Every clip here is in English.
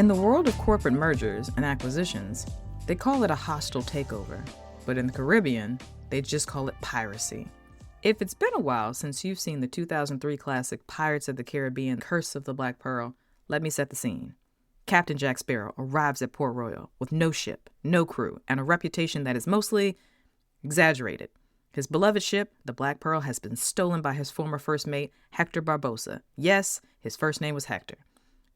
In the world of corporate mergers and acquisitions, they call it a hostile takeover, but in the Caribbean, they just call it piracy. If it's been a while since you've seen the 2003 classic Pirates of the Caribbean: Curse of the Black Pearl, let me set the scene. Captain Jack Sparrow arrives at Port Royal with no ship, no crew, and a reputation that is mostly exaggerated. His beloved ship, the Black Pearl, has been stolen by his former first mate, Hector Barbosa. Yes, his first name was Hector.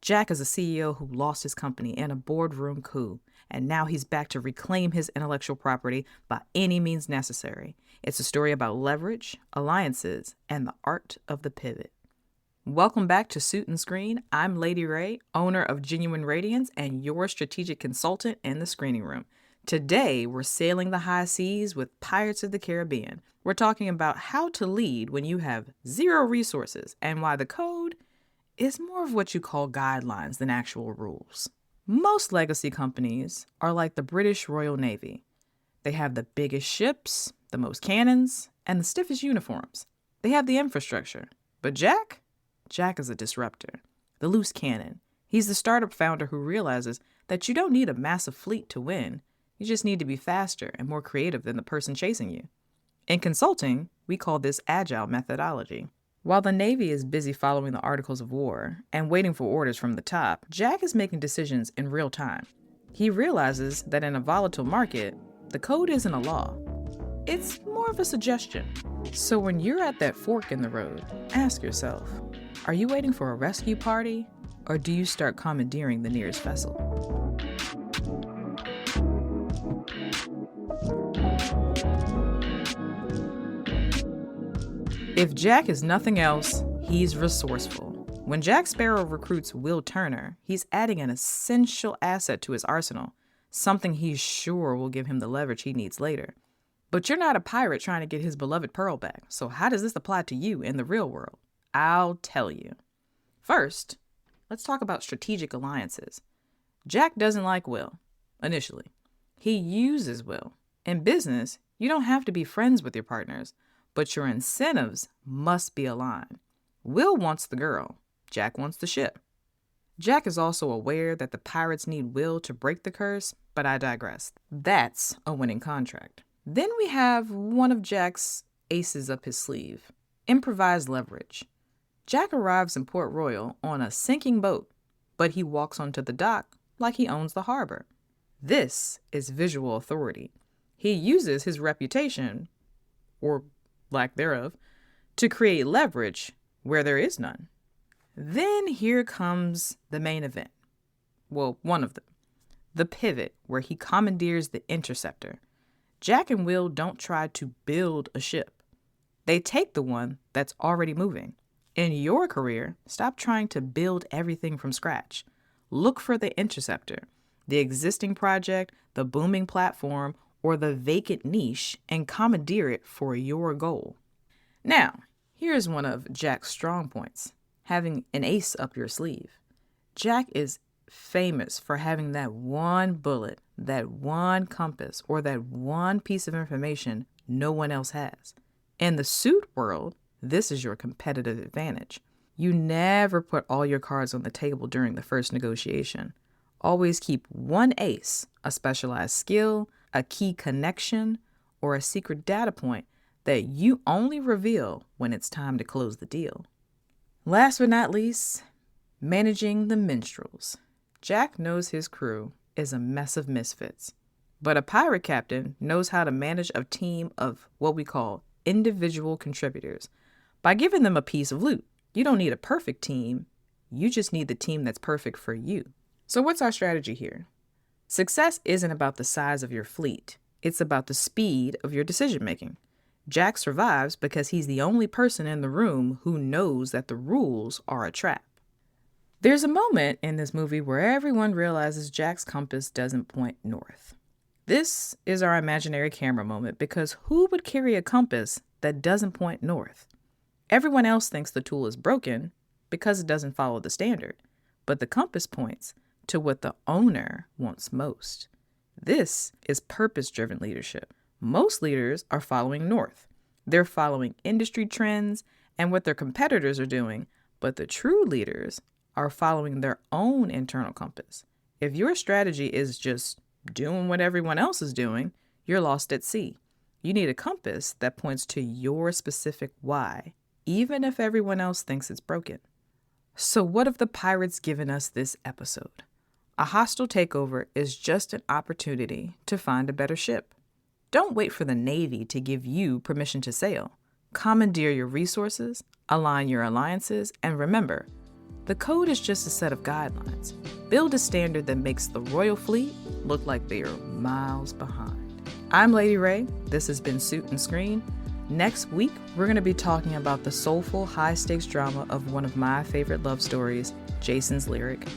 Jack is a CEO who lost his company in a boardroom coup, and now he's back to reclaim his intellectual property by any means necessary. It's a story about leverage, alliances, and the art of the pivot. Welcome back to Suit and Screen. I'm Lady Ray, owner of Genuine Radiance and your strategic consultant in the screening room. Today, we're sailing the high seas with Pirates of the Caribbean. We're talking about how to lead when you have zero resources and why the code is more of what you call guidelines than actual rules. Most legacy companies are like the British Royal Navy. They have the biggest ships, the most cannons, and the stiffest uniforms. They have the infrastructure. But Jack is a disruptor, the loose cannon. He's the startup founder who realizes that you don't need a massive fleet to win. You just need to be faster and more creative than the person chasing you. In consulting, we call this Agile methodology. While the Navy is busy following the Articles of War and waiting for orders from the top, Jack is making decisions in real time. He realizes that in a volatile market, the code isn't a law. It's more of a suggestion. So when you're at that fork in the road, ask yourself, are you waiting for a rescue party, or do you start commandeering the nearest vessel? If Jack is nothing else, he's resourceful. When Jack Sparrow recruits Will Turner, he's adding an essential asset to his arsenal, something he's sure will give him the leverage he needs later. But you're not a pirate trying to get his beloved pearl back, so how does this apply to you in the real world? I'll tell you. First, let's talk about strategic alliances. Jack doesn't like Will, initially. He uses Will. In business, you don't have to be friends with your partners, but your incentives must be aligned. Will wants the girl. Jack wants the ship. Jack is also aware that the pirates need Will to break the curse, but I digress. That's a winning contract. Then we have one of Jack's aces up his sleeve, improvised leverage. Jack arrives in Port Royal on a sinking boat, but he walks onto the dock like he owns the harbor. This is visual authority. He uses his reputation, or lack thereof, to create leverage where there is none. Then here comes the main event. Well, one of them. The pivot, where he commandeers the interceptor. Jack and Will don't try to build a ship. They take the one that's already moving. In your career, stop trying to build everything from scratch. Look for the interceptor, the existing project, the booming platform, or the vacant niche, and commandeer it for your goal. Now, here's one of Jack's strong points, having an ace up your sleeve. Jack is famous for having that one bullet, that one compass, or that one piece of information no one else has. In the suit world, this is your competitive advantage. You never put all your cards on the table during the first negotiation. Always keep one ace, a specialized skill, a key connection, or a secret data point that you only reveal when it's time to close the deal. Last but not least, managing the minstrels. Jack knows his crew is a mess of misfits, but a pirate captain knows how to manage a team of what we call individual contributors by giving them a piece of loot. You don't need a perfect team. You just need the team that's perfect for you. So what's our strategy here? Success isn't about the size of your fleet. It's about the speed of your decision making. Jack survives because he's the only person in the room who knows that the rules are a trap. There's a moment in this movie where everyone realizes Jack's compass doesn't point north. This is our imaginary camera moment because who would carry a compass that doesn't point north? Everyone else thinks the tool is broken because it doesn't follow the standard, but the compass points to what the owner wants most. This is purpose-driven leadership. Most leaders are following north. They're following industry trends and what their competitors are doing, but the true leaders are following their own internal compass. If your strategy is just doing what everyone else is doing, you're lost at sea. You need a compass that points to your specific why, even if everyone else thinks it's broken. So what have the pirates given us this episode? A hostile takeover is just an opportunity to find a better ship. Don't wait for the Navy to give you permission to sail. Commandeer your resources, align your alliances, and remember, the code is just a set of guidelines. Build a standard that makes the Royal Fleet look like they are miles behind. I'm Lady Ray. This has been Suit and Screen. Next week, we're going to be talking about the soulful, high-stakes drama of one of my favorite love stories, Jason's Lyric,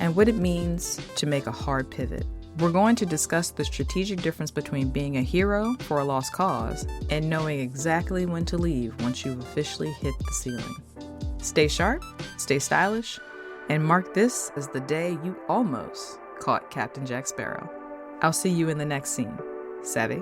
and what it means to make a hard pivot. We're going to discuss the strategic difference between being a hero for a lost cause and knowing exactly when to leave once you've officially hit the ceiling. Stay sharp, stay stylish, and mark this as the day you almost caught Captain Jack Sparrow. I'll see you in the next scene. Savvy?